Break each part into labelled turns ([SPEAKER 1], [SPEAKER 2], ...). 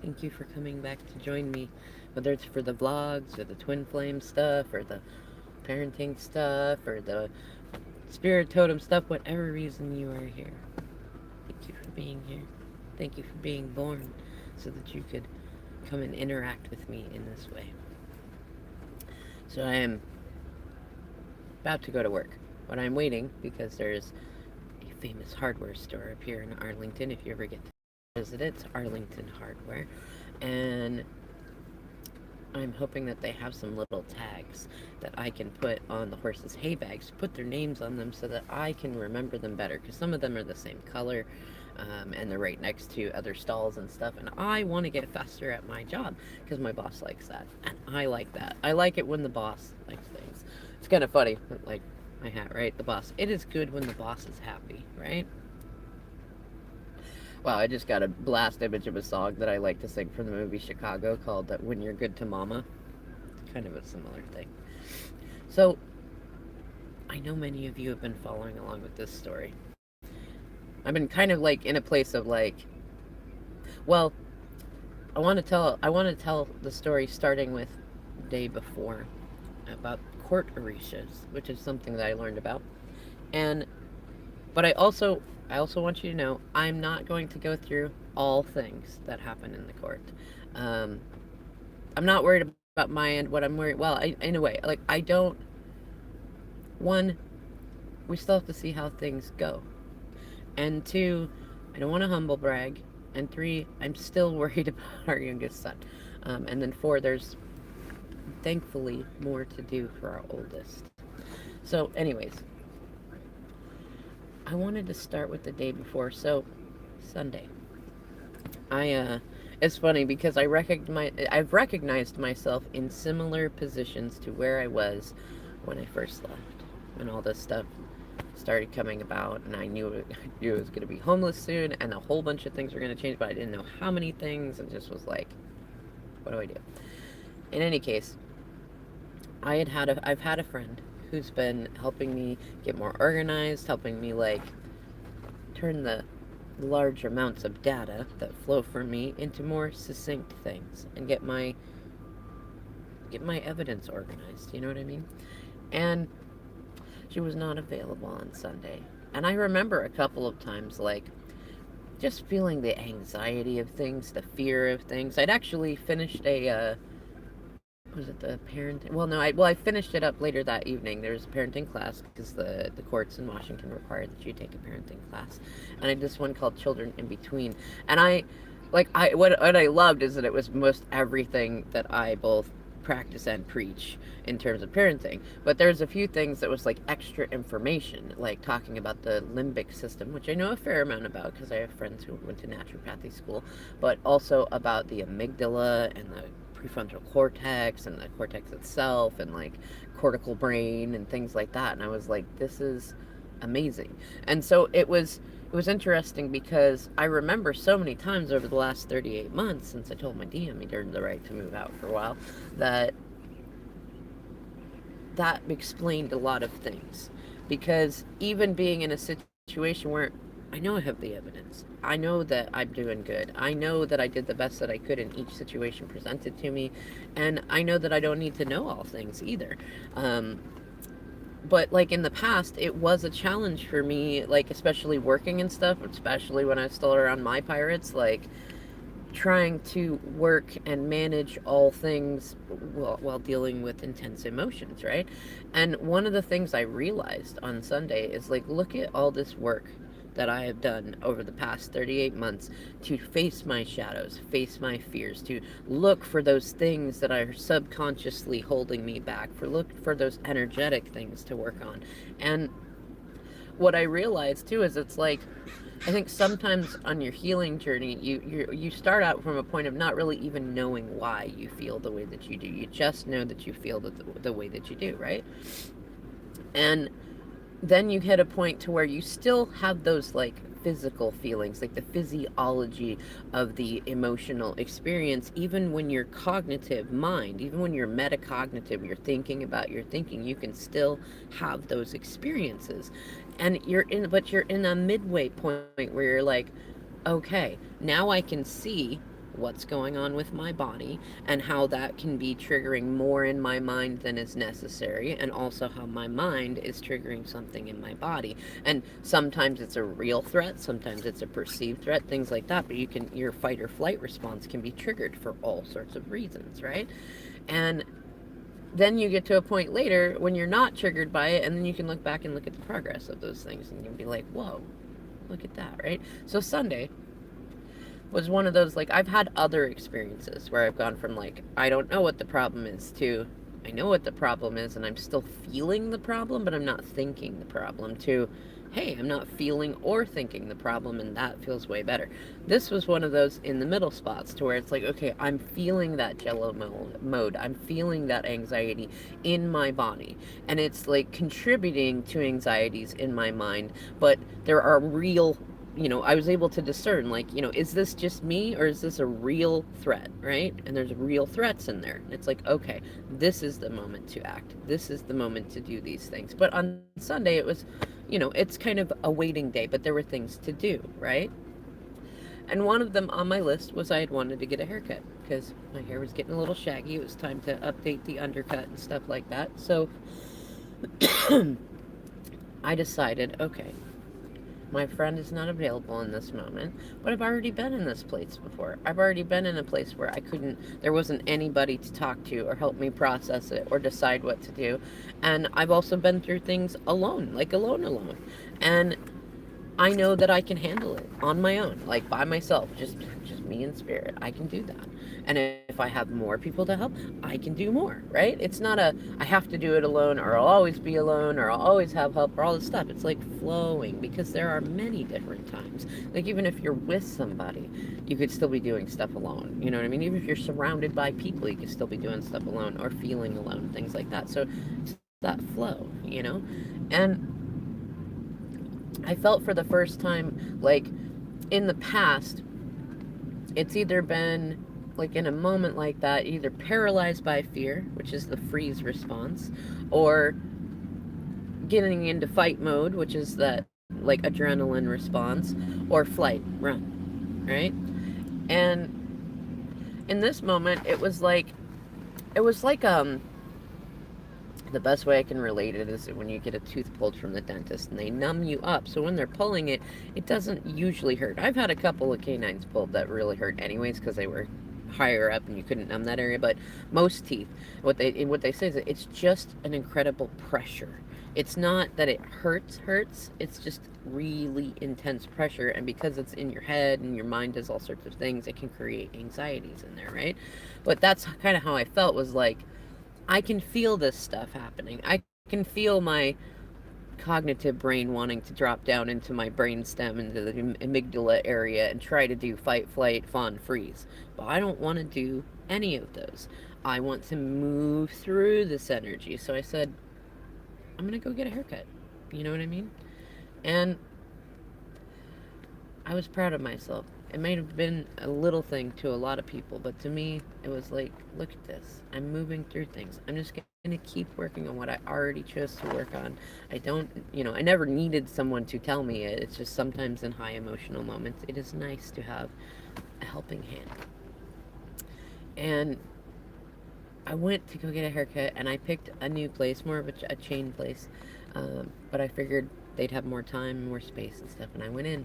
[SPEAKER 1] Thank you for coming back to join me, whether it's for the vlogs or the twin flame stuff or the parenting stuff or the spirit totem stuff, whatever reason you are here. Thank you for being here. Thank you for being born so that you could come and interact with me in this way. So I am about to go to work, but I'm waiting because there's a famous hardware store up here in Arlington. If you ever get to visit it, it's Arlington Hardware. And I'm hoping that they have some little tags that I can put on the horses' hay bags, put their names on them so that I can remember them better. Because some of them are the same color, and they're right next to other stalls and stuff. And I want to get faster at my job because my boss likes that, and I like that. I like it when the boss likes things. It's kind of funny, like my hat, right? The boss. It is good when the boss is happy, right? Wow, I just got a blast image of a song that I like to sing from the movie Chicago called When You're Good to Mama. It's kind of a similar thing. So, I know many of you have been following along with this story. I've been kind of like in a place of like, well, I want to tell the story starting with day before about court orishas, which is something that I learned about. And but I also want you to know I'm not going to go through all things that happen in the court. Um, I'm not worried about my end. What I'm worried, well, in a way, like I don't. One, we still have to see how things go, and two, I don't want to humble brag, and three, I'm still worried about our youngest son, and then four, there's thankfully more to do for our oldest. So, anyways, I wanted to start with the day before. So, Sunday. It's funny because I've recognized myself in similar positions to where I was when I first left, when all this stuff started coming about, and I knew it was going to be homeless soon, and a whole bunch of things were going to change, but I didn't know how many things, and just was like, what do I do? In any case, I've had a friend who's been helping me get more organized, helping me like turn the large amounts of data that flow from me into more succinct things and get my evidence organized, you know what I mean? And she was not available on Sunday. And I remember a couple of times like just feeling the anxiety of things, the fear of things. I'd actually finished a was it the parenting? Well, no, I finished it up later that evening. There was a parenting class because the courts in Washington require that you take a parenting class, and I did this one called Children in Between. And what I loved is that it was most everything that I both practice and preach in terms of parenting. But there's a few things that was like extra information, like talking about the limbic system, which I know a fair amount about because I have friends who went to naturopathy school, but also about the amygdala and the prefrontal cortex and the cortex itself and like cortical brain and things like that. And I was like, this is amazing. And so it was interesting because I remember so many times over the last 38 months since I told my DM he earned the right to move out for a while that that explained a lot of things. Because even being in a situation where I know I have the evidence, I know that I'm doing good, I know that I did the best that I could in each situation presented to me, and I know that I don't need to know all things either. But like in the past, it was a challenge for me, like especially working and stuff, especially when I was still around my pirates, like trying to work and manage all things while dealing with intense emotions, right? And one of the things I realized on Sunday is like, look at all this work that I have done over the past 38 months to face my shadows, face my fears, to look for those things that are subconsciously holding me back, for look for those energetic things to work on. And what I realized too is it's like I think sometimes on your healing journey, you start out from a point of not really even knowing why you feel the way that you do. You just know that you feel the way that you do, right? And then you hit a point to where you still have those like physical feelings, like the physiology of the emotional experience, even when you're cognitive mind, even when you're metacognitive, you're thinking about your thinking, you can still have those experiences. And but you're in a midway point where you're like, okay, now I can see what's going on with my body and how that can be triggering more in my mind than is necessary, and also how my mind is triggering something in my body. And sometimes it's a real threat, sometimes it's a perceived threat, things like that, but your fight or flight response can be triggered for all sorts of reasons, right? And then you get to a point later when you're not triggered by it, and then you can look back and look at the progress of those things, and you can be like, whoa, look at that, right? So Sunday was one of those, like, I've had other experiences where I've gone from, like, I don't know what the problem is, to I know what the problem is and I'm still feeling the problem, but I'm not thinking the problem, to hey, I'm not feeling or thinking the problem, and that feels way better. This was one of those in the middle spots to where it's like, okay, I'm feeling that jello mode. I'm feeling that anxiety in my body. And it's like contributing to anxieties in my mind, but there are real, I was able to discern, like, is this just me or is this a real threat, right? And there's real threats in there. And it's like, okay, this is the moment to act. This is the moment to do these things. But on Sunday, it was, it's kind of a waiting day, but there were things to do, right? And one of them on my list was I had wanted to get a haircut because my hair was getting a little shaggy. It was time to update the undercut and stuff like that. So I decided, okay, my friend is not available in this moment, but I've already been in this place before. I've already been in a place where there wasn't anybody to talk to or help me process it or decide what to do. And I've also been through things alone, like alone. And I know that I can handle it on my own, like by myself, just me and spirit. I can do that. And if I have more people to help, I can do more, right? It's not I have to do it alone, or I'll always be alone, or I'll always have help, or all this stuff. It's like flowing, because there are many different times. Like, even if you're with somebody, you could still be doing stuff alone. You know what I mean? Even if you're surrounded by people, you could still be doing stuff alone or feeling alone, things like that. So it's that flow. And I felt for the first time, like, in the past, it's either been, like, in a moment like that, either paralyzed by fear, which is the freeze response, or getting into fight mode, which is that, like, adrenaline response, or flight, run, right? And in this moment, it was like the best way I can relate it is when you get a tooth pulled from the dentist and they numb you up. So when they're pulling it, it doesn't usually hurt. I've had a couple of canines pulled that really hurt anyways because they were higher up and you couldn't numb that area. But most teeth, what they say is that it's just an incredible pressure. It's not that it hurts. It's just really intense pressure. And because it's in your head and your mind does all sorts of things, it can create anxieties in there, right? But that's kind of how I felt, was like, I can feel this stuff happening. I can feel my cognitive brain wanting to drop down into my brain stem, into the amygdala area, and try to do fight, flight, fawn, freeze. But I don't want to do any of those. I want to move through this energy. So I said, I'm going to go get a haircut. You know what I mean? And I was proud of myself. It may have been a little thing to a lot of people, but to me, it was like, look at this. I'm moving through things. I'm just going to keep working on what I already chose to work on. I never needed someone to tell me it. It's just sometimes in high emotional moments, it is nice to have a helping hand. And I went to go get a haircut, and I picked a new place, more of a chain place. But I figured they'd have more time, more space and stuff, and I went in.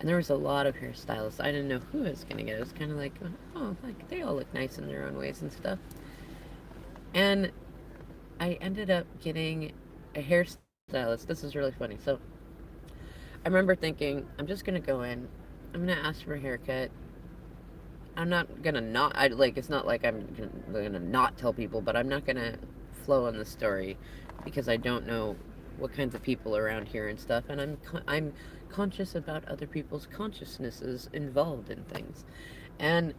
[SPEAKER 1] And there was a lot of hairstylists. I didn't know who I was going to get. It was kind of like, oh, like, they all look nice in their own ways and stuff. And I ended up getting a hairstylist. This is really funny. So I remember thinking, I'm just going to go in. I'm going to ask for a haircut. I'm not going to not, it's not like I'm going to not tell people, but I'm not going to flow on the story because I don't know what kinds of people around here and stuff. And I'm conscious about other people's consciousnesses involved in things. And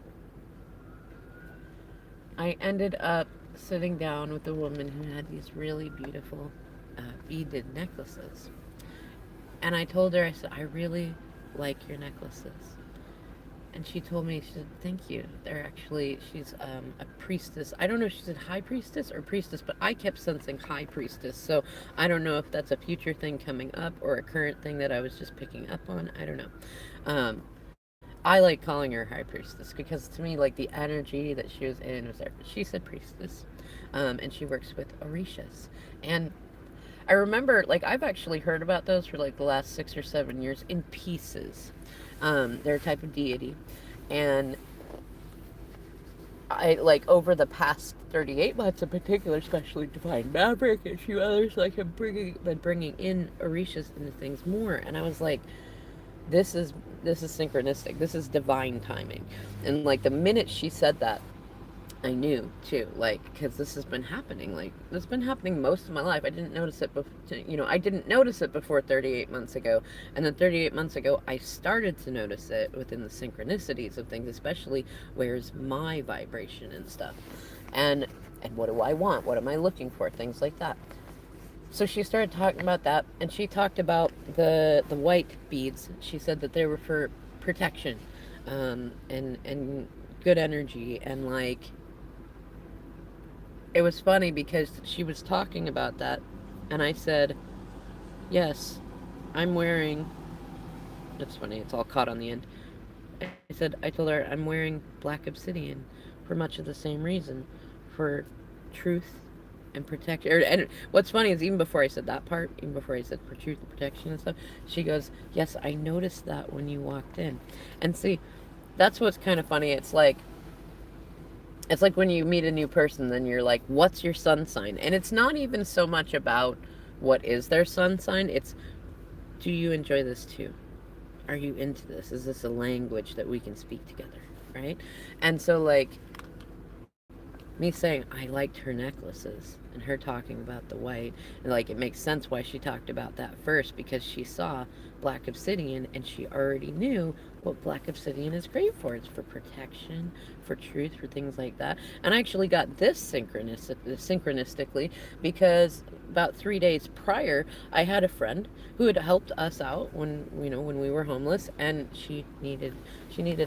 [SPEAKER 1] I ended up sitting down with a woman who had these really beautiful beaded necklaces. And I told her, I said, I really like your necklaces. And she told me, she said, thank you. She's a priestess. I don't know if she said high priestess or priestess, but I kept sensing high priestess. So I don't know if that's a future thing coming up or a current thing that I was just picking up on. I don't know. I like calling her high priestess because to me, like the energy that she was in was there. She said priestess, and she works with orishas. And I remember, like, I've actually heard about those for like the last 6 or 7 years in pieces. They're a type of deity, and I like over the past 38 months in particular, especially Divine Maverick and a few others, like have been bringing in orishas into things more, and I was like, this is this is synchronistic. This is divine timing. And like the minute she said that, I knew too, like, because this has been happening. Like, this has been happening most of my life. I didn't notice it before, I didn't notice it before 38 months ago. And then 38 months ago, I started to notice it within the synchronicities of things, especially where's my vibration and stuff. And what do I want? What am I looking for? Things like that. So she started talking about that, and she talked about the white beads. She said that they were for protection, and good energy, and like it was funny because she was talking about that, and I said, yes, I'm wearing, it's funny, it's all caught on the end. I told her I'm wearing black obsidian for much of the same reason, for truth and protection. And what's funny is even before I said that part, even before I said for truth and protection and stuff, she goes, yes, I noticed that when you walked in. And see, that's what's kind of funny. It's like when you meet a new person, then you're like, what's your sun sign? And it's not even so much about what is their sun sign. It's, do you enjoy this too? Are you into this? Is this a language that we can speak together? Right? And so, like, me saying I liked her necklaces and her talking about the white, and like it makes sense why she talked about that first, because she saw black obsidian and she already knew what black obsidian is great for. It's for protection, for truth, for things like that. And I actually got this synchronistically because about 3 days prior, I had a friend who had helped us out when when we were homeless, and she needed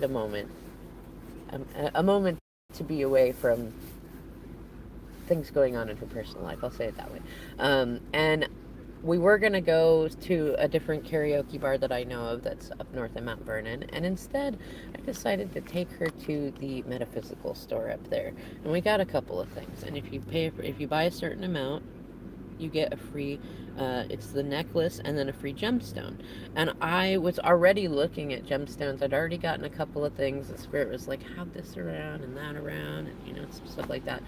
[SPEAKER 1] a moment, a moment to be away from things going on in her personal life. I'll say it that way. And we were going to go to a different karaoke bar that I know of that's up north in Mount Vernon. And instead, I decided to take her to the metaphysical store up there. And we got a couple of things. And if you buy a certain amount, you get a free, it's the necklace and then a free gemstone. And I was already looking at gemstones. I'd already gotten a couple of things. The spirit was like, have this around and that around, and some stuff like that.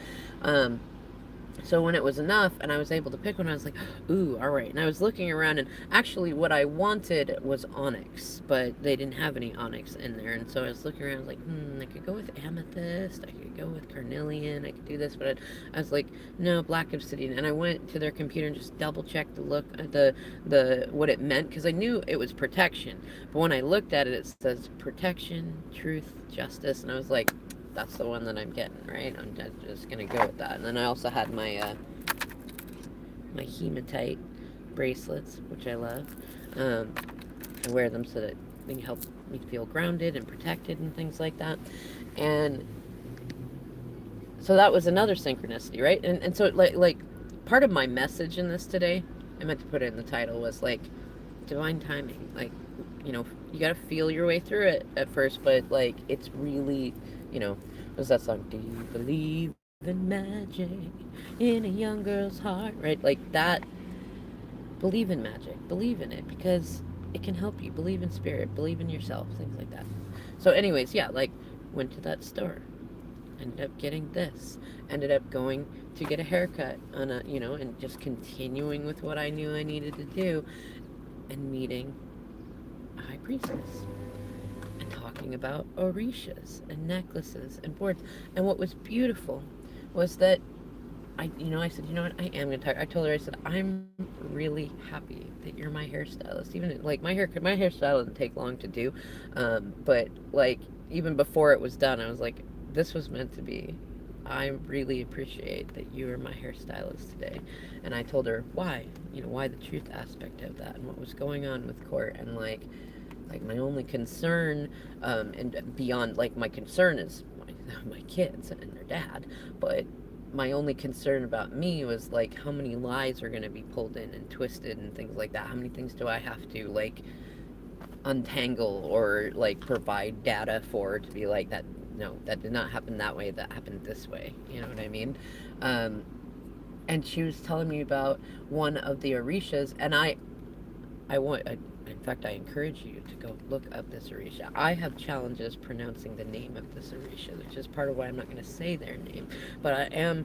[SPEAKER 1] So when it was enough and I was able to pick one, I was like, ooh, all right. And I was looking around, and actually what I wanted was onyx, but they didn't have any onyx in there. And so I was looking around, I was like, I could go with amethyst, I could go with carnelian, I could do this, but I was like, no, black obsidian. And I went to their computer and just double checked the what it meant, because I knew it was protection. But when I looked at it, it says protection, truth, justice, and I was like, that's the one that I'm getting, right? I'm just gonna go with that. And then I also had my my hematite bracelets, which I love. I wear them so that they can help me feel grounded and protected and things like that. And so that was another synchronicity, right? And so like part of my message in this today, I meant to put it in the title, was like divine timing. Like, you gotta feel your way through it at first, but like it's really, was that song, do you believe in magic in a young girl's heart, right? Like that. Believe in magic, believe in it, because it can help you. Believe in spirit, believe in yourself, things like that. So anyways, yeah, like went to that store, ended up getting this, ended up going to get a haircut on and just continuing with what I knew I needed to do, and meeting a high priestess and talking about orishas and necklaces and boards. And what was beautiful was that I said, what, I am going to talk. I told her, I said, I'm really happy that you're my hairstylist. Even like my hairstyle doesn't take long to do. But like even before it was done, I was like, this was meant to be. I really appreciate that you are my hairstylist today. And I told her why, why the truth aspect of that and what was going on with court. And like my only concern, and beyond, like my concern is my kids and their dad, but my only concern about me was like how many lies are going to be pulled in and twisted and things like that. How many things do I have to like untangle or like provide data for, to be like that. No, that did not happen that way. That happened this way. You know what I mean? Um, and she was telling me about one of the Orishas, and in fact, I encourage you to go look up this Orisha. I have challenges pronouncing the name of this Orisha, which is part of why I'm not going to say their name, but I am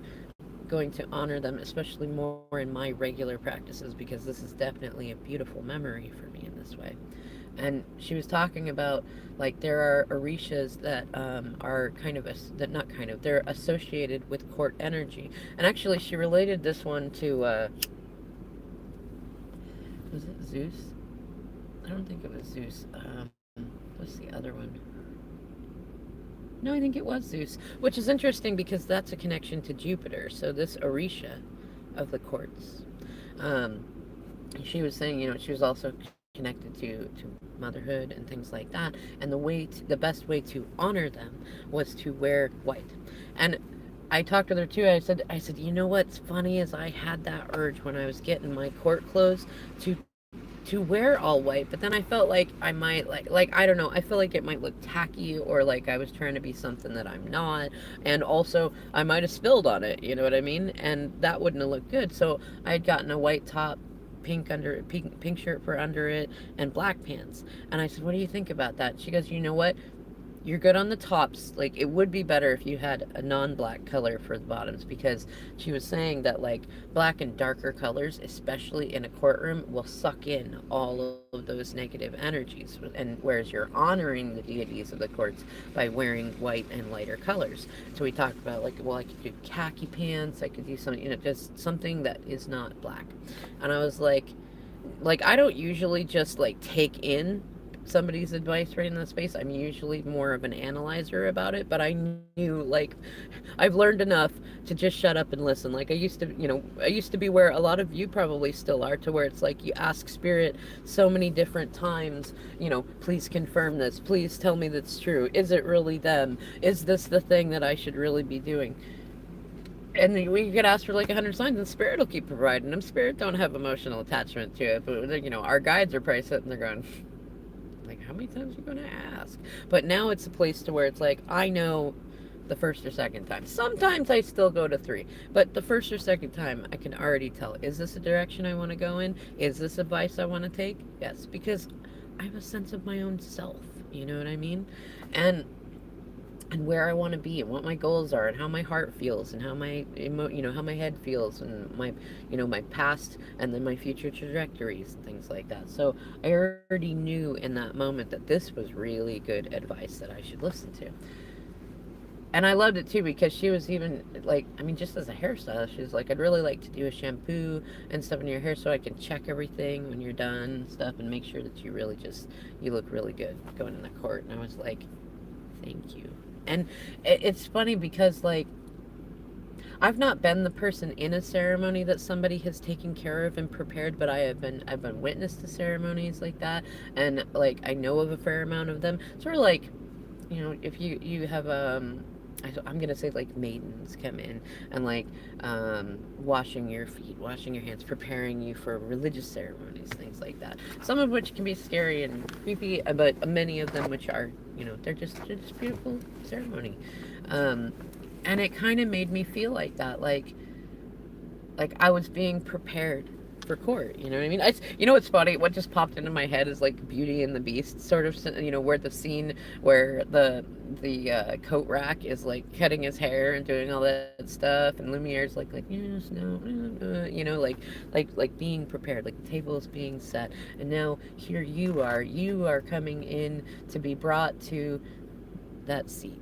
[SPEAKER 1] going to honor them, especially more in my regular practices, because this is definitely a beautiful memory for me in this way. And she was talking about, like, there are orishas that are kind of that not kind of they're associated with court energy. And actually, she related this one to was it Zeus? I don't think it was Zeus. What's the other one? No, I think it was Zeus, which is interesting because that's a connection to Jupiter. So this Orisha of the courts, um, she was saying, she was also connected to motherhood and things like that. And the best way to honor them was to wear white. And I talked with her too. I said, you know what's funny is I had that urge when I was getting my court clothes to wear all white, but then I felt like I might like I don't know, I feel like it might look tacky, or like I was trying to be something that I'm not, and also I might have spilled on it, you know what I mean? And that wouldn't have looked good. So I had gotten a white top, pink shirt for under it, and black pants. And I said, what do you think about that? She goes, you know what, you're good on the tops. Like, it would be better if you had a non-black color for the bottoms, because she was saying that, like, black and darker colors, especially in a courtroom, will suck in all of those negative energies. And whereas you're honoring the deities of the courts by wearing white and lighter colors. So we talked about, like, well, I could do khaki pants, I could do something, just something that is not black. And I was like, I don't usually just, like, take in somebody's advice right in that space. I'm usually more of an analyzer about it, but I knew, like, I've learned enough to just shut up and listen. Like, I used to be where a lot of you probably still are, to where it's like you ask spirit so many different times, please confirm this, please tell me that's true, is it really them, is this the thing that I should really be doing? And we could ask for like 100 signs, and spirit will keep providing them. Spirit don't have emotional attachment to it, but our guides are probably sitting there going, like, how many times are you going to ask? But now it's a place to where it's like, I know the first or second time. Sometimes I still go to 3, but the first or second time I can already tell, is this a direction I want to go in? Is this advice I want to take? Yes, because I have a sense of my own self, you know what I mean? And where I want to be, and what my goals are, and how my heart feels, and how how my head feels, and my past, and then my future trajectories and things like that. So I already knew in that moment that this was really good advice that I should listen to. And I loved it too, because she was even like, just as a hairstylist, she was like, I'd really like to do a shampoo and stuff in your hair so I can check everything when you're done and stuff, and make sure that you look really good going in the court. And I was like, thank you. And it's funny because, like, I've not been the person in a ceremony that somebody has taken care of and prepared, but I've been witness to ceremonies like that, and like I know of a fair amount of them. Sort of like, if you have I'm gonna say, like, maidens come in and, like, washing your feet, washing your hands, preparing you for religious ceremonies, things like that. Some of which can be scary and creepy, but many of them which are, they're just beautiful ceremony. And it kind of made me feel like that, like I was being prepared for court. You know what I mean? What's funny? What just popped into my head is like Beauty and the Beast, sort of. Where the scene where the coat rack is like cutting his hair and doing all that stuff, and Lumiere's like yes, no, like being prepared, like the table is being set, and now here you are coming in to be brought to that seat.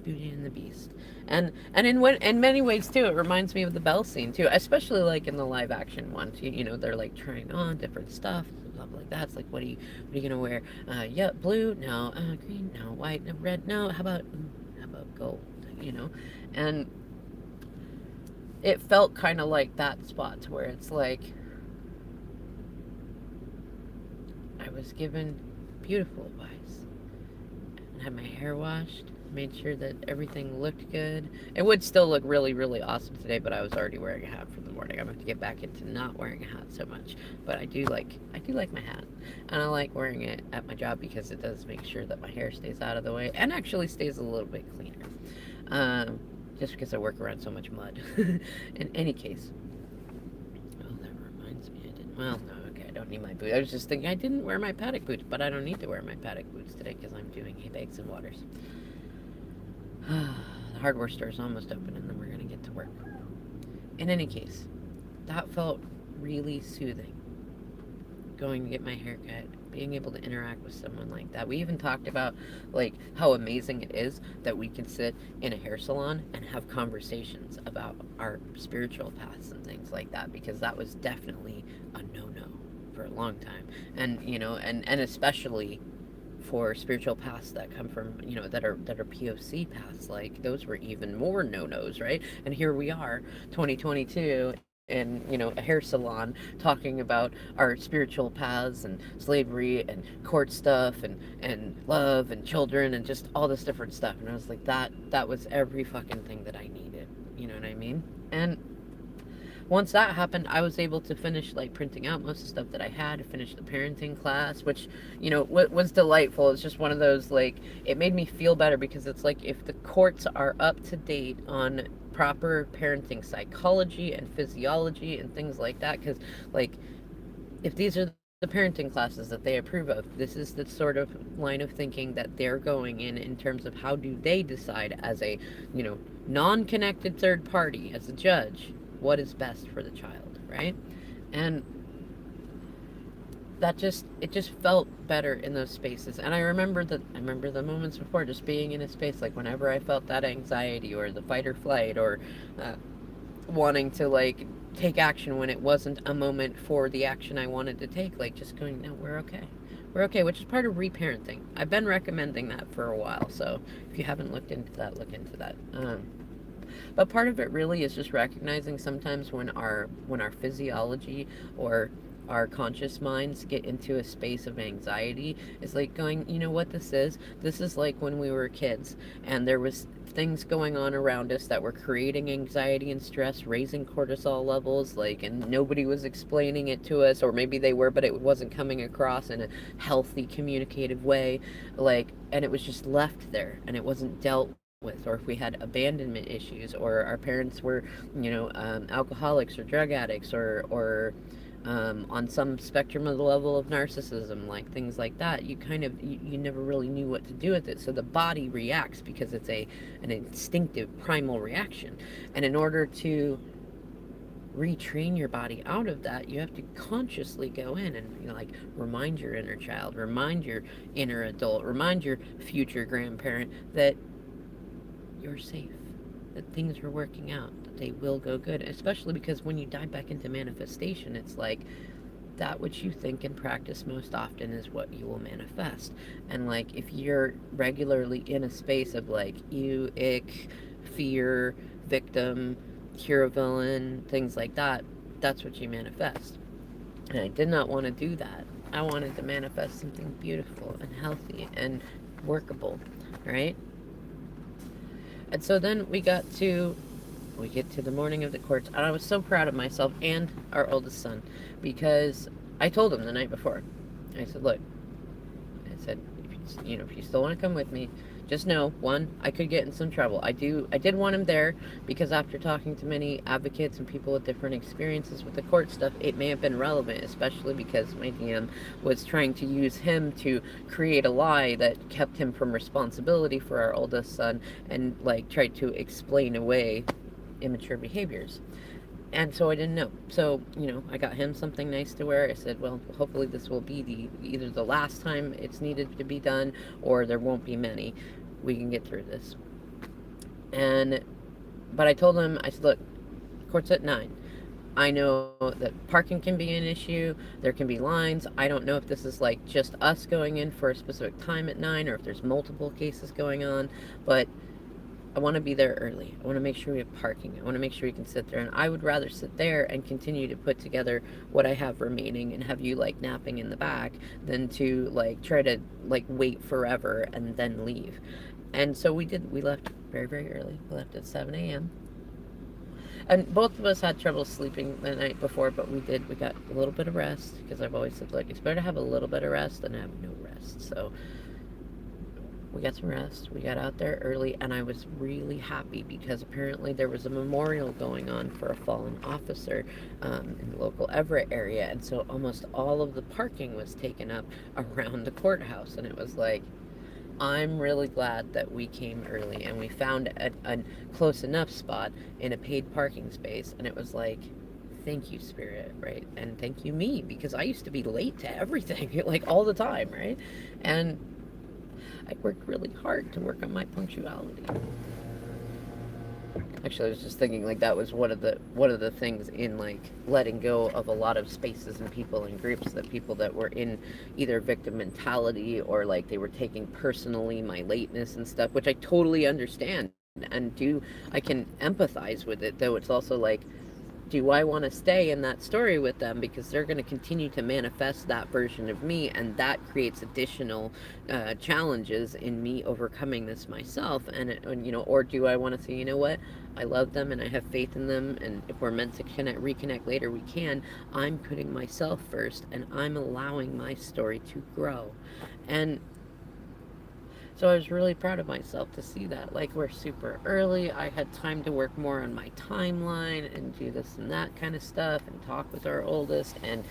[SPEAKER 1] Beauty and the Beast. And in many ways too, it reminds me of the Belle scene too, especially like in the live action one. They're like trying on different stuff, stuff like that. It's like, what are you gonna wear? Yeah, blue, no, green, no, white, no, red, no. How about gold? And it felt kind of like that spot, to where it's like I was given beautiful advice, and had my hair washed, Made sure that everything looked good. It would still look really, really awesome today, but I was already wearing a hat for the morning. I'm going to get back into not wearing a hat so much, but I do like my hat, and I like wearing it at my job because it does make sure that my hair stays out of the way and actually stays a little bit cleaner. Um, just because I work around so much mud. In any case, oh, that reminds me, I didn't. Well, no, okay, I don't need my boots. I was just thinking I didn't wear my paddock boots, but I don't need to wear my paddock boots today because I'm doing hay bags and waters. The hardware store is almost open, and then we're gonna get to work. In any case, that felt really soothing. Going to get my hair cut, being able to interact with someone like that. We even talked about like how amazing it is that we can sit in a hair salon and have conversations about our spiritual paths and things like that, because that was definitely a no-no for a long time. And and especially for spiritual paths that come from, that are POC paths, like those were even more no-nos, right? And here we are, 2022, in a hair salon talking about our spiritual paths and slavery and court stuff and love and children and just all this different stuff. And I was like, that was every fucking thing that I needed. You know what I mean? And once that happened, I was able to finish like printing out most of the stuff that I had to finish the parenting class, which, was delightful. It's just one of those, like, it made me feel better because it's like if the courts are up to date on proper parenting psychology and physiology and things like that, because, like, if these are the parenting classes that they approve of, this is the sort of line of thinking that they're going in terms of how do they decide as a, non-connected third party, as a judge, what is best for the child, right? And it just felt better in those spaces. And I remember the moments before, just being in a space, like whenever I felt that anxiety or the fight or flight, or wanting to like take action when it wasn't a moment for the action I wanted to take, like just going, no, we're okay, which is part of reparenting. I've been recommending that for a while, so if you haven't looked into that, look into that. But part of it really is just recognizing sometimes when our physiology or our conscious minds get into a space of anxiety, is like going, you know what this is? This is like when we were kids and there was things going on around us that were creating anxiety and stress, raising cortisol levels, like, and nobody was explaining it to us, or maybe they were, but it wasn't coming across in a healthy, communicative way, like, and it was just left there and it wasn't dealt with. Or if we had abandonment issues, or our parents were, alcoholics or drug addicts, or on some spectrum of the level of narcissism, like things like that, you never really knew what to do with it. So the body reacts because it's an instinctive primal reaction. And in order to retrain your body out of that, you have to consciously go in and like remind your inner child, remind your inner adult, remind your future grandparent that you're safe, that things are working out, that they will go good. Especially because when you dive back into manifestation, it's like that which you think and practice most often is what you will manifest. And like if you're regularly in a space of like ew, ick, fear, victim, hero, villain, things like that, that's what you manifest. And I did not want to do that. I wanted to manifest something beautiful and healthy and workable, right? And so then we get to the morning of the courts, and I was so proud of myself and our oldest son, because I told him the night before. I said, look, if you still want to come with me, just know, one, I could get in some trouble. I did want him there because after talking to many advocates and people with different experiences with the court stuff, it may have been relevant, especially because my DM was trying to use him to create a lie that kept him from responsibility for our oldest son, and like tried to explain away immature behaviors. And so I didn't know. So, I got him something nice to wear. I said, well, hopefully this will be either the last time it's needed to be done, or there won't be many. We can get through this. But I told him, I said, look, court's at 9. I know that parking can be an issue. There can be lines. I don't know if this is like just us going in for a specific time at 9, or if there's multiple cases going on, but I want to be there early. I want to make sure we have parking. I want to make sure we can sit there. And I would rather sit there and continue to put together what I have remaining and have you like napping in the back than to like try to like wait forever and then leave. And so we left very, very early. We left at 7 a.m. And both of us had trouble sleeping the night before, but we got a little bit of rest, because I've always said, like, it's better to have a little bit of rest than have no rest. So we got some rest. We got out there early, and I was really happy because apparently there was a memorial going on for a fallen officer in the local Everett area, and so almost all of the parking was taken up around the courthouse, and it was like, I'm really glad that we came early and we found a close enough spot in a paid parking space, and it was like, thank you, Spirit, right? And thank you, me, because I used to be late to everything, like all the time, right? And I worked really hard to work on my punctuality. Actually, I was just thinking, like, that was one of the things in, like, letting go of a lot of spaces and people and groups, that people that were in either victim mentality, or like they were taking personally my lateness and stuff, which I totally understand and I can empathize with it, though it's also like, do I want to stay in that story with them, because they're going to continue to manifest that version of me, and that creates additional challenges in me overcoming this myself, or do I want to say, you know what, I love them and I have faith in them, and if we're meant to reconnect later, we can. I'm putting myself first, and I'm allowing my story to grow. And so I was really proud of myself to see that. Like, we're super early. I had time to work more on my timeline and do this and that kind of stuff and talk with our oldest. And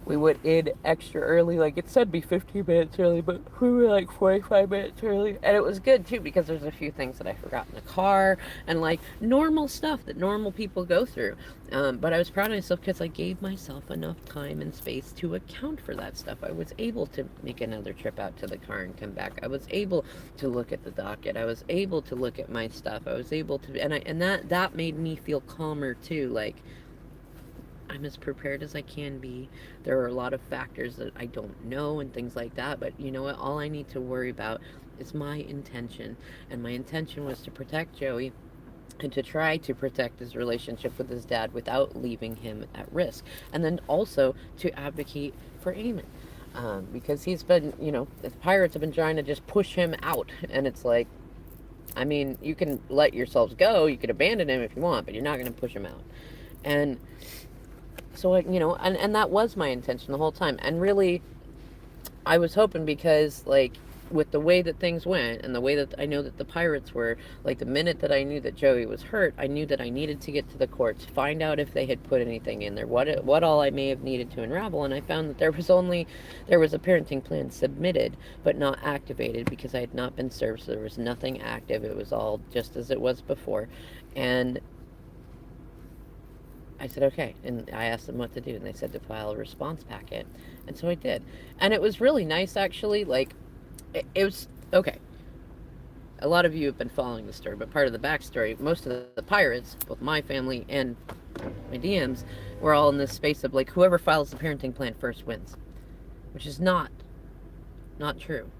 [SPEAKER 1] we went in extra early. Like, it said be 15 minutes early, but we were like 45 minutes early. And it was good, too, because there's a few things that I forgot in the car, and like normal stuff that normal people go through. But I was proud of myself because I gave myself enough time and space to account for that stuff. I was able to make another trip out to the car and come back. I was able to look at the docket. I was able to look at my stuff. I was able to, and that made me feel calmer, too. Like, I'm as prepared as I can be. There are a lot of factors that I don't know and things like that, but you know what? All I need to worry about is my intention. And my intention was to protect Joey and to try to protect his relationship with his dad without leaving him at risk. And then also to advocate for Eamon. Because he's been, the pirates have been trying to just push him out. And it's like, I mean, you can let yourselves go, you could abandon him if you want, but you're not going to push him out. And so, and that was my intention the whole time. And really, I was hoping, because, like, with the way that things went and the way that I know that the pirates were, like, the minute that I knew that Joey was hurt, I knew that I needed to get to the courts, find out if they had put anything in there, what all I may have needed to unravel. And I found that there was a parenting plan submitted, but not activated, because I had not been served. So there was nothing active. It was all just as it was before. And I said, okay. And I asked them what to do, and they said to file a response packet. And so I did. And it was really nice, actually. Like, it was, okay. A lot of you have been following the story, but part of the backstory, most of the pirates, both my family and my DMs, were all in this space of, like, whoever files the parenting plan first wins. Which is not true.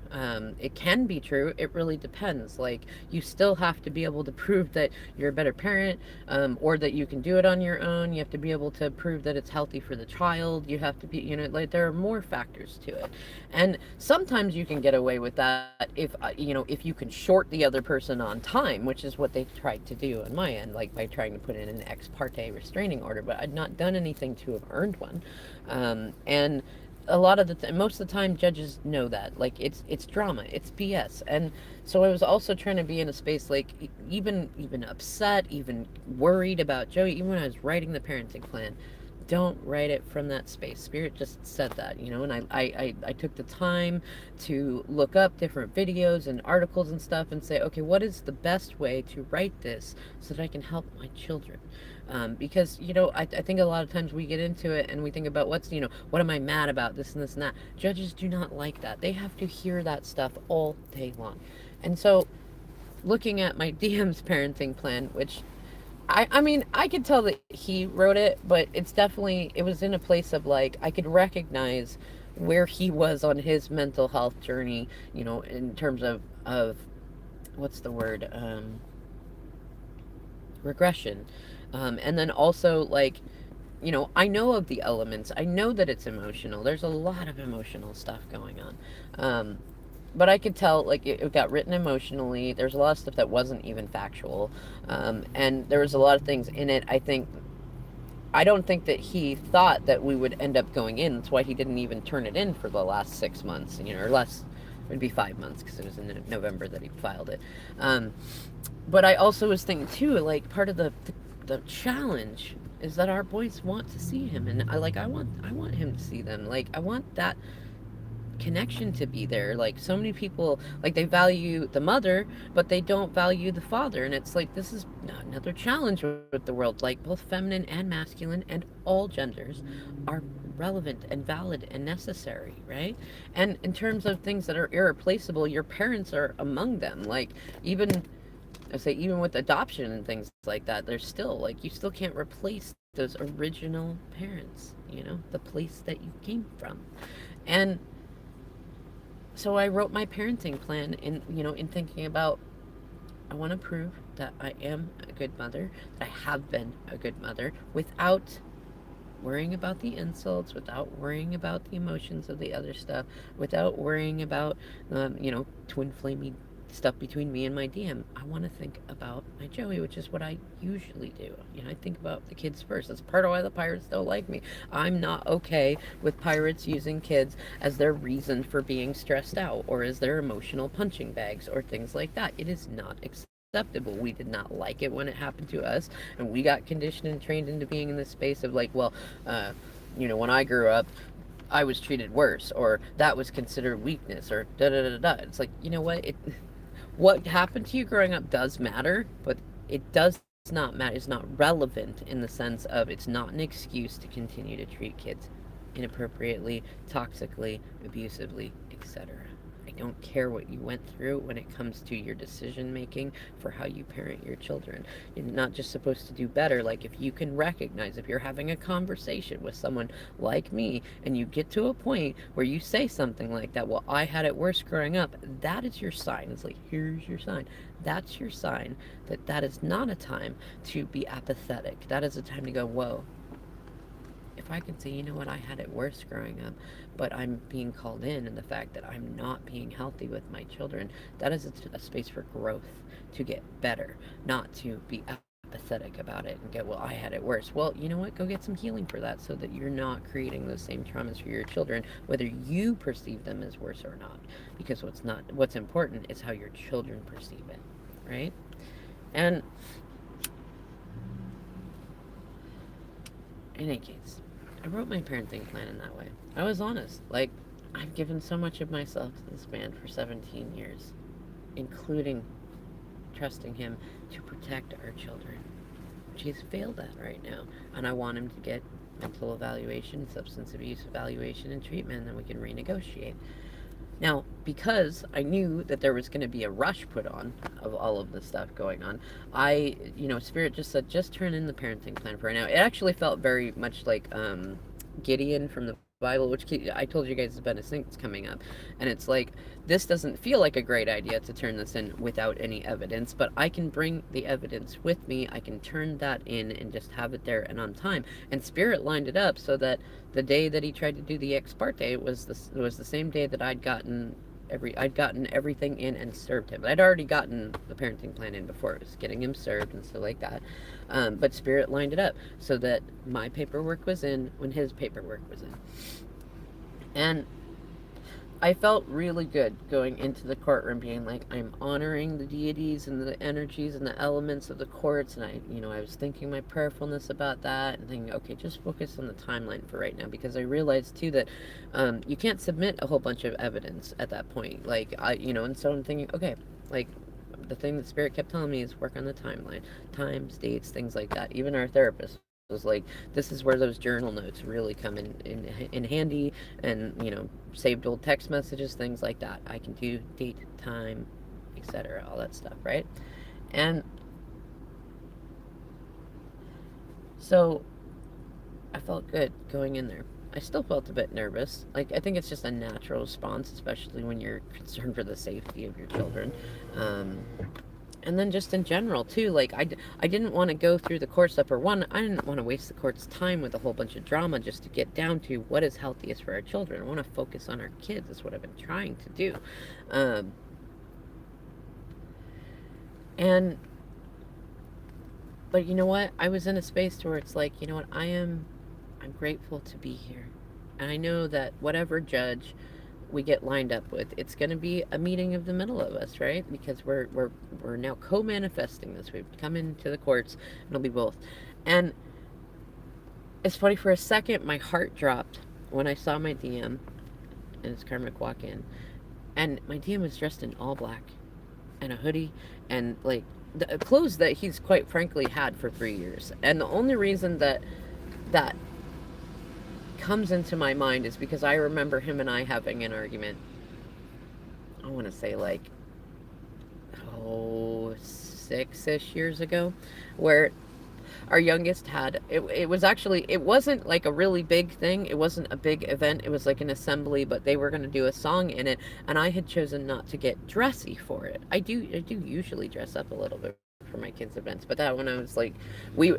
[SPEAKER 1] It can be true. It really depends. Like, you still have to be able to prove that you're a better parent, or that you can do it on your own. You have to be able to prove that it's healthy for the child. You have to be, like, there are more factors to it. And sometimes you can get away with that if you can short the other person on time, which is what they tried to do on my end, like by trying to put in an ex parte restraining order, but I'd not done anything to have earned one. And a lot of most of the time, judges know that, like, it's drama, it's BS. And so I was also trying to be in a space, like, even upset, even worried about Joey, even when I was writing the parenting plan. Don't write it from that space. Spirit just said that, and I took the time to look up different videos and articles and stuff, and say, okay, what is the best way to write this so that I can help my children? Because, I think a lot of times we get into it and we think about what am I mad about, this and this and that. Judges do not like that. They have to hear that stuff all day long. And so, looking at my DM's parenting plan, which I mean, I could tell that he wrote it, but it was in a place of, like, I could recognize where he was on his mental health journey, in terms of what's the word, regression. And then also, like, I know of the elements. I know that it's emotional. There's a lot of emotional stuff going on. but I could tell, like, it got written emotionally. There's a lot of stuff that wasn't even factual. And there was a lot of things in it. I don't think that he thought that we would end up going in. That's why he didn't even turn it in for the last 6 months, or less. It would be 5 months because it was in November that he filed it. But I also was thinking too, like, part of the challenge is that our boys want to see him, and I want him to see them. Like, I want that connection to be there. Like, so many people, like, they value the mother, but they don't value the father, and it's like, this is another challenge with the world. Like, both feminine and masculine and all genders are relevant and valid and necessary, right? And in terms of things that are irreplaceable, your parents are among them. Like, even I say, even with adoption and things like that, there's still, like, you still can't replace those original parents, the place that you came from. And so I wrote my parenting plan in thinking about, I want to prove that I am a good mother, that I have been a good mother, without worrying about the insults, without worrying about the emotions of the other stuff, without worrying about, twin flamey stuff between me and my DM. I want to think about my Joey, which is what I usually do. I think about the kids first. That's part of why the pirates don't like me. I'm not okay with pirates using kids as their reason for being stressed out, or as their emotional punching bags, or things like that. It is not acceptable. We did not like it when it happened to us, and we got conditioned and trained into being in this space of, like, well, when I grew up, I was treated worse, or that was considered weakness, or da da da da. It's like, you know what happened to you growing up does matter, but it does not matter. It's not relevant in the sense of, it's not an excuse to continue to treat kids inappropriately, toxically, abusively, etc. I don't care what you went through when it comes to your decision making for how you parent your children. You're not just supposed to do better. Like, if you can recognize, if you're having a conversation with someone like me, and you get to a point where you say something like that, well, I had it worse growing up, that is your sign. It's like, here's your sign. That's your sign that is not a time to be apathetic. That is a time to go, whoa. If I can say, you know what, I had it worse growing up, but I'm being called in, and the fact that I'm not being healthy with my children, that is a space for growth, to get better, not to be apathetic about it and go, well, I had it worse. Well, you know what, go get some healing for that, so that you're not creating those same traumas for your children, whether you perceive them as worse or not. Because what's important is how your children perceive it, right? And in any case, I wrote my parenting plan in that way. I was honest. Like, I've given so much of myself to this man for 17 years, including trusting him to protect our children, which he's failed at right now. And I want him to get mental evaluation, substance abuse evaluation, and treatment, and then we can renegotiate. Now, because I knew that there was going to be a rush put on of all of this stuff going on, Spirit just said, just turn in the parenting plan for right now. It actually felt very much like Gideon from the Bible, which I told you guys about, it's coming up. And it's like, this doesn't feel like a great idea to turn this in without any evidence, but I can bring the evidence with me. I can turn that in and just have it there and on time. And Spirit lined it up so that the day that he tried to do the ex parte was the same day that I'd gotten everything in and served him. I'd already gotten the parenting plan in before. It was getting him served and stuff like that. But Spirit lined it up so that my paperwork was in when his paperwork was in. And I felt really good going into the courtroom, being like, I'm honoring the deities and the energies and the elements of the courts. And I was thinking my prayerfulness about that, and thinking, okay, just focus on the timeline for right now, because I realized too that you can't submit a whole bunch of evidence at that point. Like, and so I'm thinking, okay, like, the thing that Spirit kept telling me is work on the timeline, times, dates, things like that. Even our therapist was like, this is where those journal notes really come in handy, and saved old text messages, things like that. I can do date, time, etc., all that stuff, right? And so I felt good going in there. I still felt a bit nervous. Like, I think it's just a natural response, especially when you're concerned for the safety of your children. And And then just in general too, like I didn't want to go through the court stuff. For one, I didn't want to waste the court's time with a whole bunch of drama just to get down to what is healthiest for our children. I want to focus on our kids. That's what I've been trying to do. um, and but you know what, I was in a space to where it's like, you know what, I'm grateful to be here. And I know that whatever judge we get lined up with, it's going to be a meeting of the middle of us, right? Because we're now co-manifesting this. We've come into the courts, and it'll be both. And it's funny, for a second my heart dropped when I saw my DM and his karmic walk in, and my DM was dressed in all black and a hoodie and like the clothes that he's quite frankly had for 3 years. And the only reason that comes into my mind is because I remember him and I having an argument. I want to say like 6-ish years ago, where our youngest had it was actually, it wasn't like a really big thing, it wasn't a big event, it was like an assembly, but they were going to do a song in it, and I had chosen not to get dressy for it. I do usually dress up a little bit for my kids' events, but that one I was like, me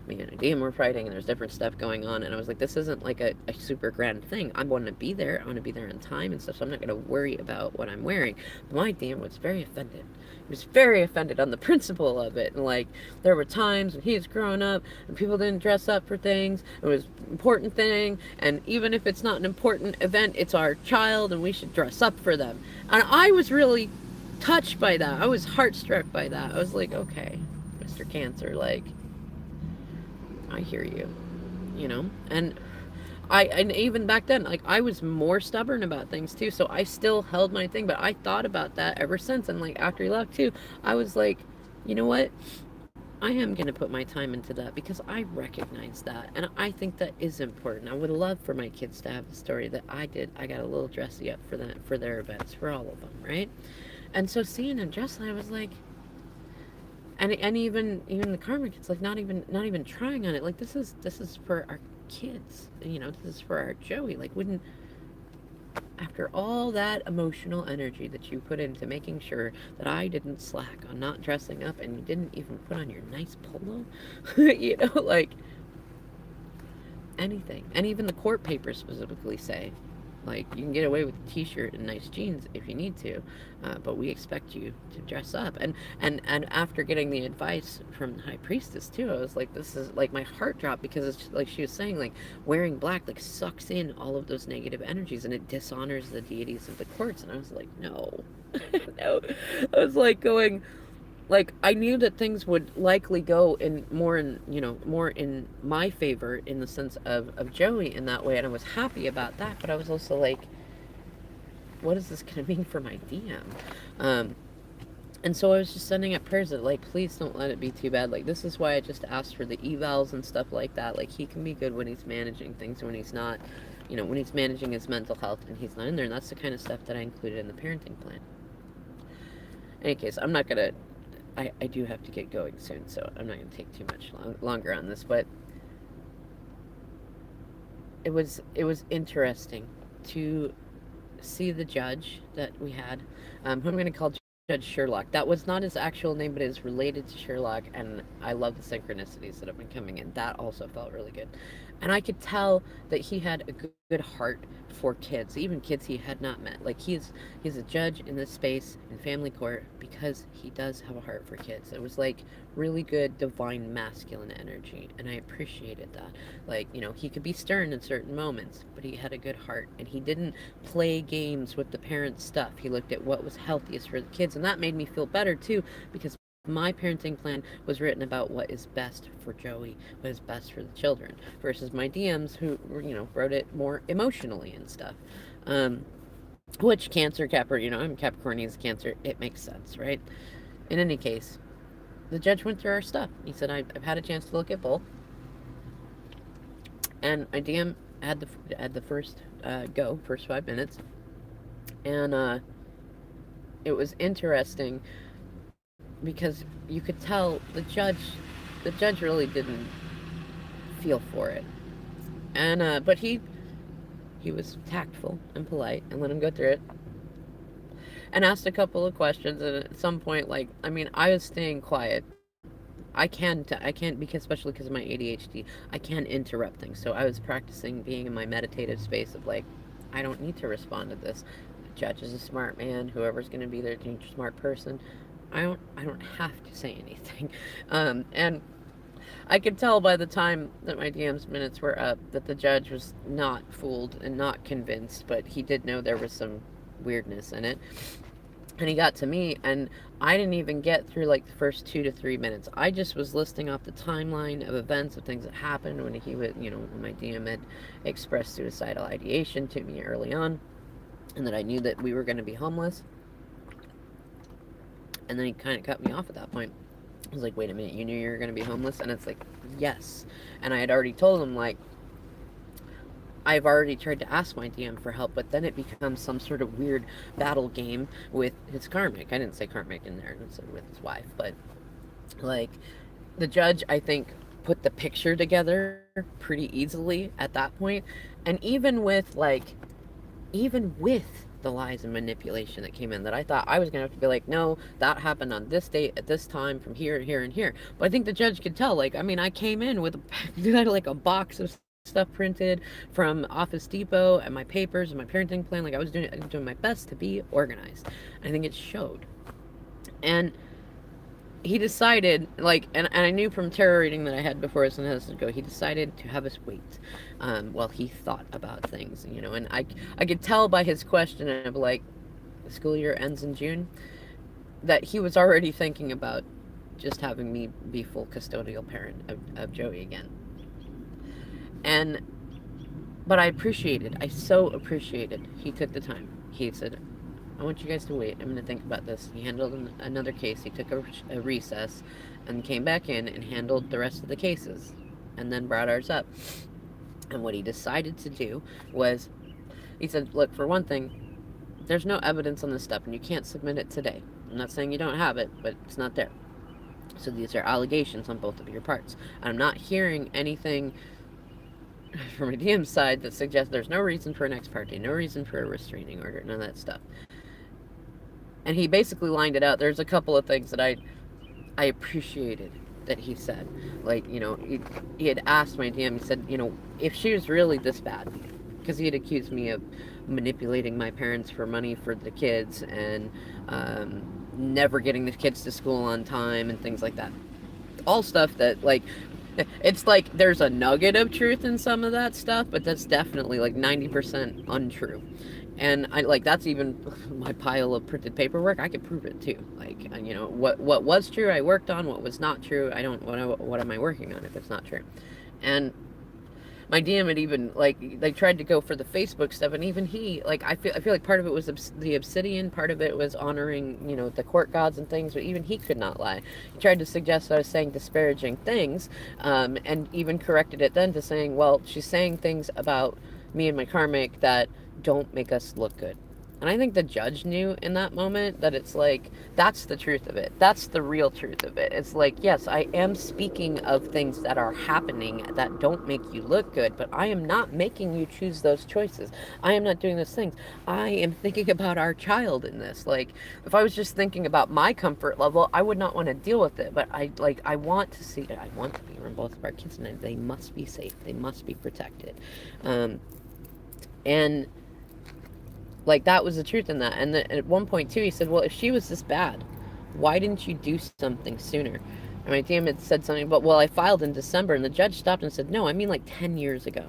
[SPEAKER 1] and Nadim were fighting, and there's different stuff going on, and I was like, this isn't like a super grand thing. I want to be there, I want to be there in time and stuff, so I'm not going to worry about what I'm wearing. But my DM was very offended. He was very offended on the principle of it, and like, there were times when he was growing up and people didn't dress up for things. It was an important thing, and even if it's not an important event, it's our child and we should dress up for them. And I was really touched by that. I was heartstruck by that. I was like, okay, Mr. Cancer, like, I hear you, you know? And even back then, like, I was more stubborn about things too, so I still held my thing, but I thought about that ever since. And like, after he left too, I was like, you know what? I am going to put my time into that because I recognize that. And I think that is important. I would love for my kids to have the story that I did. I got a little dressy up for that, for their events, for all of them, right? And so seeing him dressed, I was like, and even the karma kids, like, not even trying on it. Like, this is for our kids, you know, this is for our Joey. Like, wouldn't, after all that emotional energy that you put into making sure that I didn't slack on not dressing up, and you didn't even put on your nice polo, you know, like, anything. And even the court papers specifically say, like, you can get away with a t-shirt and nice jeans if you need to, but we expect you to dress up. And after getting the advice from the high priestess too, I was like, this is like, my heart dropped, because it's just, like she was saying, like, wearing black like sucks in all of those negative energies and it dishonors the deities of the courts. And I was like, no, no. I was like going, like, I knew that things would likely go in more in, you know, more in my favor, in the sense of Joey in that way, and I was happy about that. But I was also like, what is this going to mean for my DM? And so I was just sending up prayers that, like, please don't let it be too bad. Like, this is why I just asked for the evals and stuff like that. Like, he can be good when he's managing things, when he's not, you know, when he's managing his mental health and he's not in there. And that's the kind of stuff that I included in the parenting plan. In any case, I'm not going to, I do have to get going soon, so I'm not going to take too much longer on this, but it was interesting to see the judge that we had, who I'm going to call Judge Sherlock. That was not his actual name, but it is related to Sherlock, and I love the synchronicities that have been coming in. That also felt really good. And I could tell that he had a good heart for kids, even kids he had not met. Like, he's a judge in this space in family court because he does have a heart for kids. It was like really good divine masculine energy, and I appreciated that. Like, you know, he could be stern in certain moments, but he had a good heart, and he didn't play games with the parents' stuff. He looked at what was healthiest for the kids, and that made me feel better too, because my parenting plan was written about what is best for Joey, what is best for the children, versus my DMs who, you know, wrote it more emotionally and stuff. Which Cancer, you know, I'm Capricorn, he's Cancer, it makes sense, right? In any case, the judge went through our stuff. He said, I've had a chance to look at both, and my DM had the first first 5 minutes, and it was interesting because you could tell the judge really didn't feel for it, and but he was tactful and polite and let him go through it. and asked a couple of questions. And at some point, like, I mean, I was staying quiet. I can't, because especially because of my ADHD, I can't interrupt things. So I was practicing being in my meditative space of like, I don't need to respond to this. The judge is a smart man. Whoever's going to be there, a smart person. I don't have to say anything. And I could tell by the time that my DM's minutes were up that the judge was not fooled and not convinced, but he did know there was some weirdness in it. And he got to me, and I didn't even get through like the first 2 to 3 minutes. I just was listing off the timeline of events, of things that happened when he would, when my DM had expressed suicidal ideation to me early on, and that I knew that we were going to be homeless. And then he kind of cut me off at that point. I was like, wait a minute, you knew you were going to be homeless? And it's like, yes. And I had already told him, like, I've already tried to ask my DM for help, but then it becomes some sort of weird battle game with his karmic. I didn't say karmic in there, I said with his wife, but like the judge, I think, put the picture together pretty easily at that point. And even with the lies and manipulation that came in, that I thought I was gonna have to be like, no, that happened on this date at this time from here and here and here. But I think the judge could tell, like, I mean, I came in with like a box of stuff printed from Office Depot and my papers and my parenting plan. Like I was doing my best to be organized. I think it showed. And he decided, like, and I knew from tarot reading that I had before us and has to go, he decided to have us wait while he thought about things, and I could tell by his question of like, the school year ends in June, that he was already thinking about just having me be full custodial parent of Joey again. But I so appreciated he took the time. He said, I want you guys to wait. I'm going to think about this. He handled another case. He took a recess and came back in and handled the rest of the cases and then brought ours up. And what he decided to do was, he said, look, for one thing, there's no evidence on this stuff and you can't submit it today. I'm not saying you don't have it, but it's not there. So these are allegations on both of your parts. I'm not hearing anything from a DM side that suggests there's no reason for an ex parte, no reason for a restraining order, none of that stuff. And he basically lined it out. There's a couple of things that I appreciated that he said. Like, he had asked my DM, he said, if she was really this bad, because he had accused me of manipulating my parents for money for the kids and never getting the kids to school on time and things like that. All stuff that, like, it's like there's a nugget of truth in some of that stuff, but that's definitely like 90% untrue. And I like, that's even my pile of printed paperwork. I could prove it too. Like, what was true I worked on, what was not true I don't, what am I working on if it's not true. And my DM had even, like, they tried to go for the Facebook stuff, and even he, like, I feel like part of it was the obsidian, part of it was honoring, the court gods and things, but even he could not lie. He tried to suggest I was saying disparaging things, and even corrected it then to saying, well, she's saying things about me and my karmic that don't make us look good. And I think the judge knew in that moment that it's like, that's the truth of it. That's the real truth of it. It's like, yes, I am speaking of things that are happening that don't make you look good, but I am not making you choose those choices. I am not doing those things. I am thinking about our child in this. Like, if I was just thinking about my comfort level, I would not want to deal with it. But I want to see it. I want to be around both of our kids, and they must be safe. They must be protected. And like, that was the truth in that. And at one point too, he said, well, if she was this bad, why didn't you do something sooner? And my DM had said something, but, well, I filed in December. And the judge stopped and said, no, I mean like 10 years ago.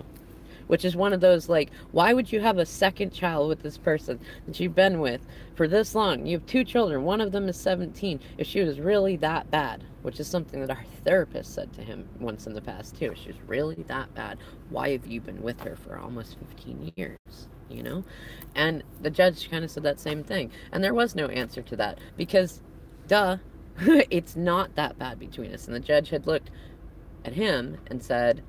[SPEAKER 1] Which is one of those, like, why would you have a second child with this person that you've been with for this long? You have 2 children. One of them is 17. If she was really that bad, which is something that our therapist said to him once in the past too. If she was really that bad, why have you been with her for almost 15 years? And the judge kind of said that same thing. And there was no answer to that because, duh, it's not that bad between us. And the judge had looked at him and said,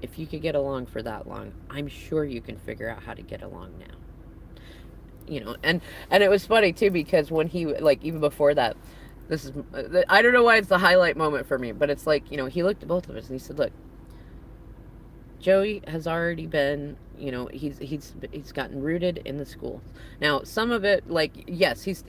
[SPEAKER 1] if you could get along for that long, I'm sure you can figure out how to get along now. And it was funny too, because when he, like, even before that, this is, I don't know why it's the highlight moment for me, but it's like, he looked at both of us and he said, look, Joey has already been, he's gotten rooted in the school. Now, some of it, like, yes, he's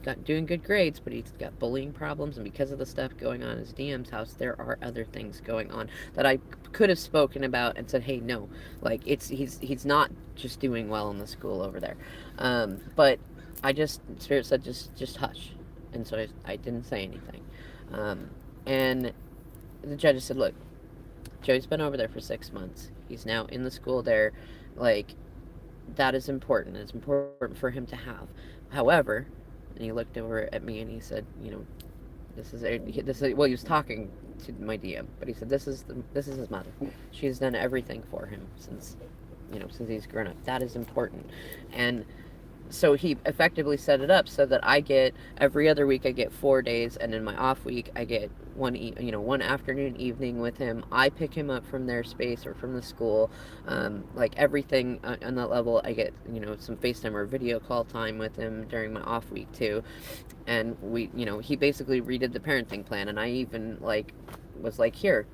[SPEAKER 1] got doing good grades, but he's got bullying problems, and because of the stuff going on in his DM's house, there are other things going on that I could have spoken about and said, hey, no, like, he's not just doing well in the school over there. But I just Spirit said just hush, and so I didn't say anything. And the judge said, look, Joey's been over there for 6 months. He's now in the school there. Like, that is important. It's important for him to have. However, and he looked over at me and he said, well, he was talking to my DM, but he said, this is his mother. She's done everything for him since he's grown up. That is important. And so he effectively set it up so that I get every other week I get 4 days, and in my off week I get one afternoon evening with him. I pick him up from their space or from the school, like everything on that level. I get some FaceTime or video call time with him during my off week too, and he basically redid the parenting plan, and I even was like, here,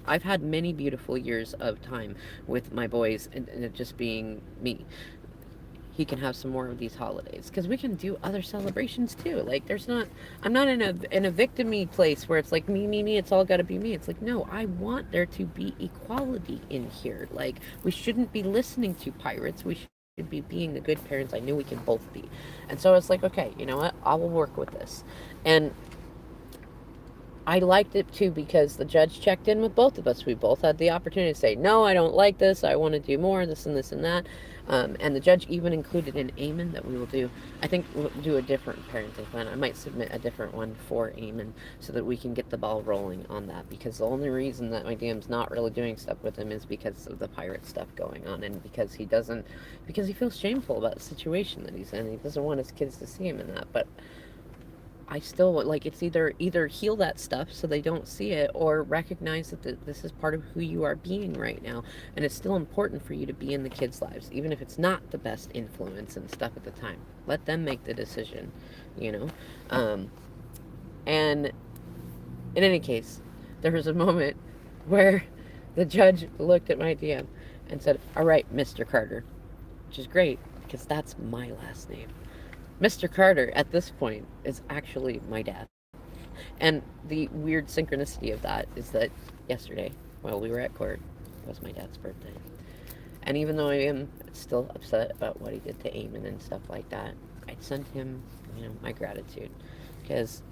[SPEAKER 1] I've had many beautiful years of time with my boys, and it just being me. He can have some more of these holidays because we can do other celebrations too. Like, I'm not in a victim-y place where it's like me, it's all got to be me. It's like, no, I want there to be equality in here. Like, we shouldn't be listening to pirates. We should be being the good parents I knew we can both be. And so it's like, okay, you know what, I will work with this. And I liked it too because the judge checked in with both of us. We both had the opportunity to say, no, I don't like this, I want to do more, this and this and that. And the judge even included an Amen that we will do. I think we'll do a different parenting plan. I might submit a different one for Amen so that we can get the ball rolling on that, because the only reason that my DM's not really doing stuff with him is because of the pirate stuff going on, and because he feels shameful about the situation that he's in. He doesn't want his kids to see him in that. But I still like, it's either heal that stuff so they don't see it, or recognize that this is part of who you are being right now, and it's still important for you to be in the kids' lives, even if it's not the best influence and stuff at the time. Let them make the decision, And in any case, there was a moment where the judge looked at my DM and said, "All right, Mr. Carter," which is great because that's my last name. Mr. Carter, at this point, is actually my dad. And the weird synchronicity of that is that yesterday, while we were at court, was my dad's birthday. And even though I am still upset about what he did to Eamon and stuff like that, I sent him, my gratitude. Because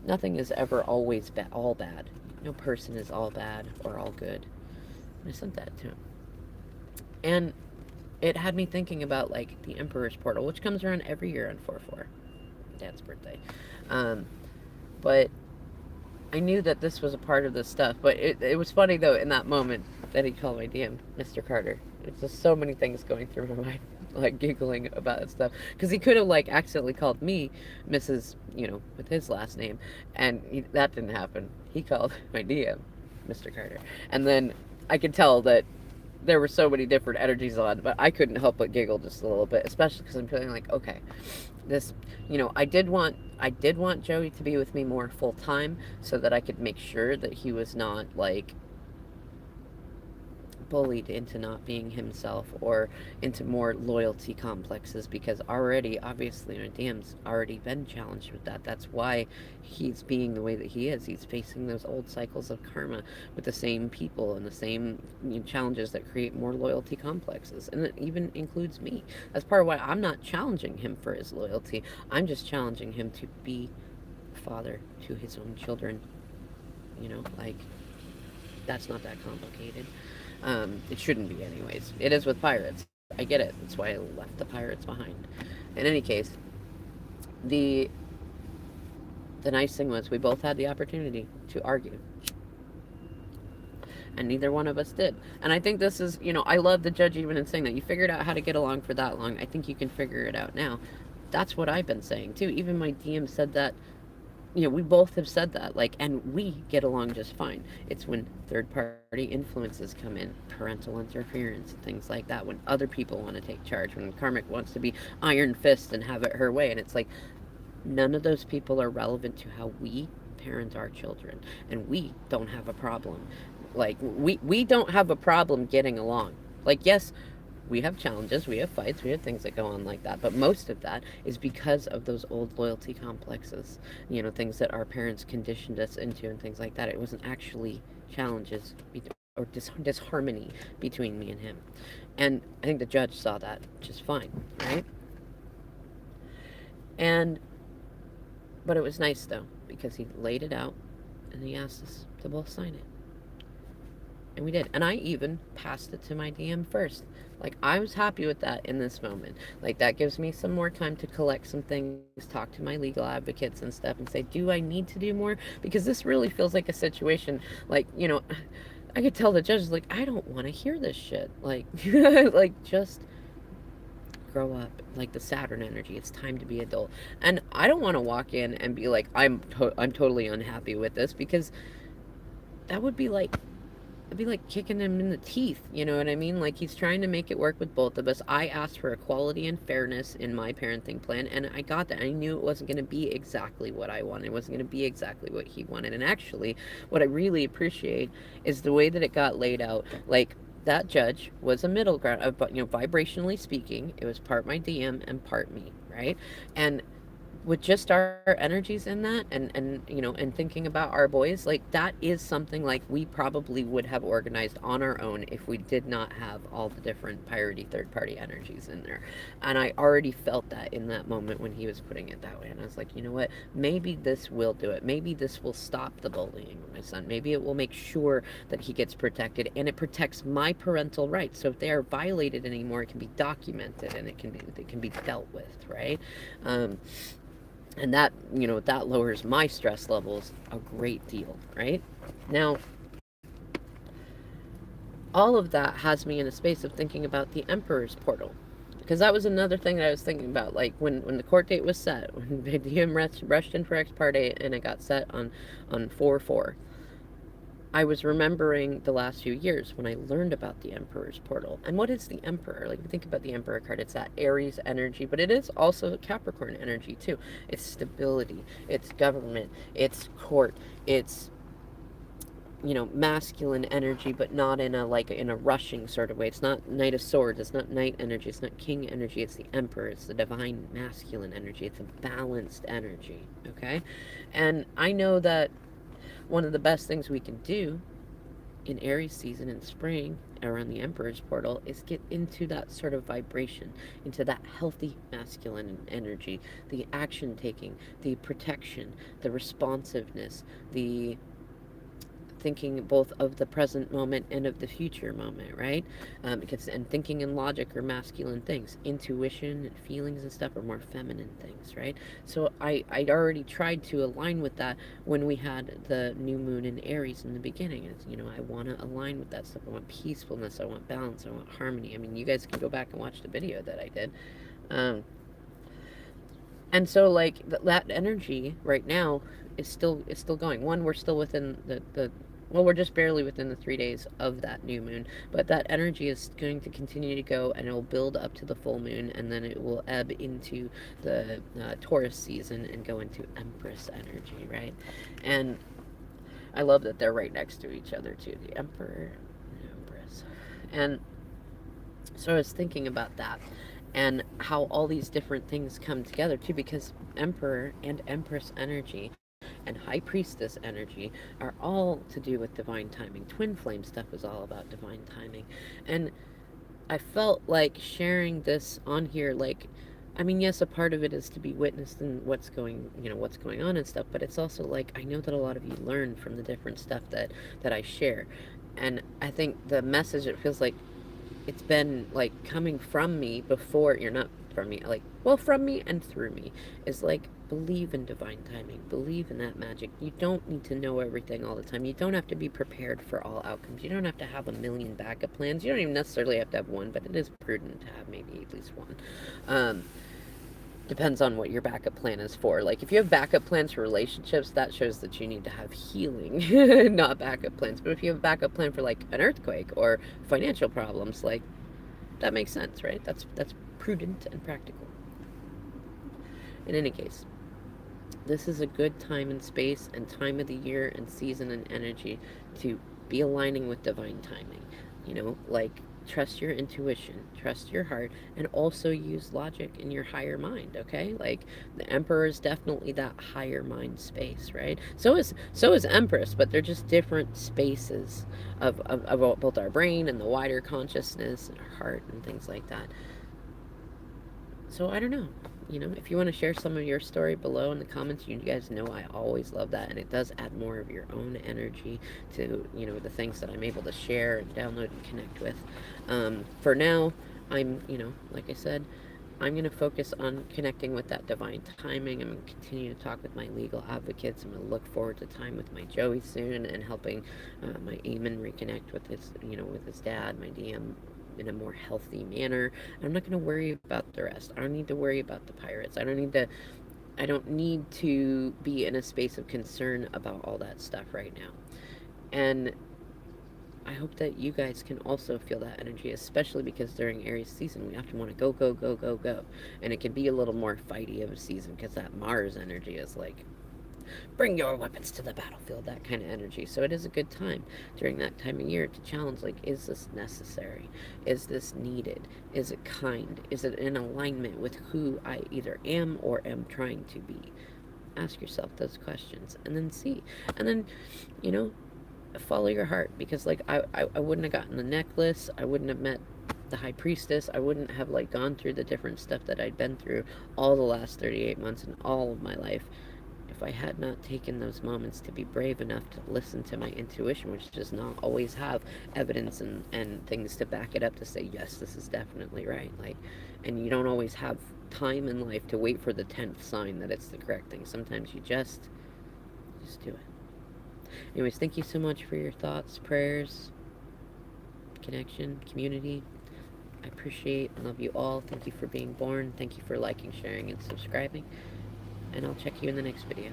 [SPEAKER 1] nothing is ever always all bad. No person is all bad or all good. And I sent that to him. And it had me thinking about, like, the Emperor's Portal, which comes around every year on 4/4, Dad's birthday. But I knew that this was a part of this stuff. But it was funny, though, in that moment that he called my DM Mr. Carter. It's just so many things going through my mind, like, giggling about that stuff. Because he could have, like, accidentally called me Mrs., with his last name. And that didn't happen. He called my DM Mr. Carter. And then I could tell that there were so many different energies on, but I couldn't help but giggle just a little bit, especially because I'm feeling like, okay, this, I did want Joey to be with me more full time so that I could make sure that he was not, like, bullied into not being himself or into more loyalty complexes, because already, obviously, my DM's already been challenged with that. That's why he's being the way that he is. He's facing those old cycles of karma with the same people and the same challenges that create more loyalty complexes, and it even includes me. That's part of why I'm not challenging him for his loyalty. I'm just challenging him to be a father to his own children. Like, that's not that complicated. It shouldn't be anyways. It is with pirates. I get it. That's why I left the pirates behind. In any case, the nice thing was we both had the opportunity to argue. And neither one of us did. And I think this is, I love the judge even in saying that. You figured out how to get along for that long. I think you can figure it out now. That's what I've been saying too. Even my DM said that. We both have said that, like, and we get along just fine. It's when third-party influences come in, parental interference, things like that, when other people want to take charge, when Karmic wants to be iron fist and have it her way, and it's like, none of those people are relevant to how we parent our children, and we don't have a problem. Like, we don't have a problem getting along. Like, yes, we have challenges, we have fights, we have things that go on like that, but most of that is because of those old loyalty complexes, things that our parents conditioned us into and things like that. It wasn't actually challenges or disharmony between me and him. And I think the judge saw that just fine, right? And but it was nice though, because he laid it out and he asked us to both sign it. And we did. And I even passed it to my DM first. Like, I was happy with that in this moment. Like, that gives me some more time to collect some things, talk to my legal advocates and stuff, and say, do I need to do more? Because this really feels like a situation, like, I could tell the judges, like, I don't want to hear this shit. Like, like, just grow up. Like the Saturn energy, it's time to be adult. And I don't want to walk in and be like, I'm totally unhappy with this, because that would be like, it'd be like kicking him in the teeth, you know what I mean? Like, he's trying to make it work with both of us. I asked for equality and fairness in my parenting plan, and I got that. I knew it wasn't going to be exactly what I wanted. It wasn't going to be exactly what he wanted. And actually, what I really appreciate is the way that it got laid out. Like, that judge was a middle ground, but vibrationally speaking, it was part my DM and part me, right? And with just our energies in that, and thinking about our boys, like, that is something like we probably would have organized on our own if we did not have all the different piratey third party energies in there. And I already felt that in that moment when he was putting it that way, and I was like, you know what, maybe this will do it. Maybe this will stop the bullying of my son. Maybe it will make sure that he gets protected, and it protects my parental rights. So if they are violated anymore, it can be documented and it can be dealt with, right? And that lowers my stress levels a great deal, right? Now, all of that has me in a space of thinking about the Emperor's Portal, because that was another thing that I was thinking about. Like, when the court date was set, when DM rushed in for ex parte and it got set on 4/4, I was remembering the last few years when I learned about the Emperor's Portal. And what is the Emperor? Like, if you think about the Emperor card, it's that Aries energy, but it is also Capricorn energy too. It's stability, it's government, it's court, it's masculine energy, but not in a rushing sort of way. It's not Knight of Swords, it's not Knight energy, it's not King energy, it's the Emperor, it's the divine masculine energy, it's a balanced energy, okay? And I know that one of the best things we can do in Aries season in spring around the Emperor's Portal is get into that sort of vibration, into that healthy masculine energy, the action taking, the protection, the responsiveness, the thinking both of the present moment and of the future moment, right? And thinking in logic are masculine things. Intuition and feelings and stuff are more feminine things, right? So I'd already tried to align with that when we had the new moon in Aries in the beginning. It's, I want to align with that stuff. I want peacefulness. I want balance. I want harmony. I mean, you guys can go back and watch the video that I did. And so, like, that energy right now is still going. One, we're still within the well, we're just barely within the 3 days of that new moon, but that energy is going to continue to go, and it will build up to the full moon, and then it will ebb into the Taurus season and go into Empress energy, right? And I love that they're right next to each other too, the Emperor and the Empress. And so I was thinking about that and how all these different things come together too, because Emperor and Empress energy and High Priestess energy are all to do with divine timing. Twin Flame stuff is all about divine timing. And I felt like sharing this on here, like, I mean, yes, a part of it is to be witnessed in what's going on and stuff, but it's also like, I know that a lot of you learn from the different stuff that I share. And I think the message, it feels like it's been like coming from me before. You're not from me, like, well, from me and through me, is like, believe in divine timing, believe in that magic. You don't need to know everything all the time. You don't have to be prepared for all outcomes. You don't have to have a million backup plans. You don't even necessarily have to have one, but it is prudent to have maybe at least one. Depends on what your backup plan is for. Like, if you have backup plans for relationships, that shows that you need to have healing, not backup plans. But if you have a backup plan for, like, an earthquake or financial problems, like, that makes sense, right? That's prudent and practical. In any case, this is a good time and space and time of the year and season and energy to be aligning with divine timing. Like, trust your intuition, trust your heart, and also use logic in your higher mind, okay? Like, the Emperor is definitely that higher mind space, right? So is Empress, but they're just different spaces of both our brain and the wider consciousness and our heart and things like that. So I don't know. If you want to share some of your story below in the comments, you guys know I always love that, and it does add more of your own energy to the things that I'm able to share and download and connect with. For now, I'm like I said, I'm going to focus on connecting with that divine timing. I'm going to continue to talk with my legal advocates. I'm going to look forward to time with my Joey soon and helping my Eamon reconnect with his dad, my DM, in a more healthy manner. I'm not going to worry about the rest. I don't need to worry about the pirates. I don't need to be in a space of concern about all that stuff right now. And I hope that you guys can also feel that energy, especially because during Aries season, we often want to go, go, go, go, go. And it can be a little more fighty of a season because that Mars energy is like, bring your weapons to the battlefield, that kind of energy. So it is a good time during that time of year to challenge, like, is this necessary? Is this needed? Is it kind? Is it in alignment with who I either am or am trying to be? Ask yourself those questions and then see. And then, you know, follow your heart, because like I wouldn't have gotten the necklace, I wouldn't have met the high priestess, I wouldn't have like gone through the different stuff that I'd been through all the last 38 months and all of my life if I had not taken those moments to be brave enough to listen to my intuition, which does not always have evidence and things to back it up to say, yes, this is definitely right. Like, and you don't always have time in life to wait for the 10th sign that it's the correct thing. Sometimes you just do it. Anyways, thank you so much for your thoughts, prayers, connection, community. I appreciate and love you all. Thank you for being born. Thank you for liking, sharing, and subscribing. And I'll check you in the next video.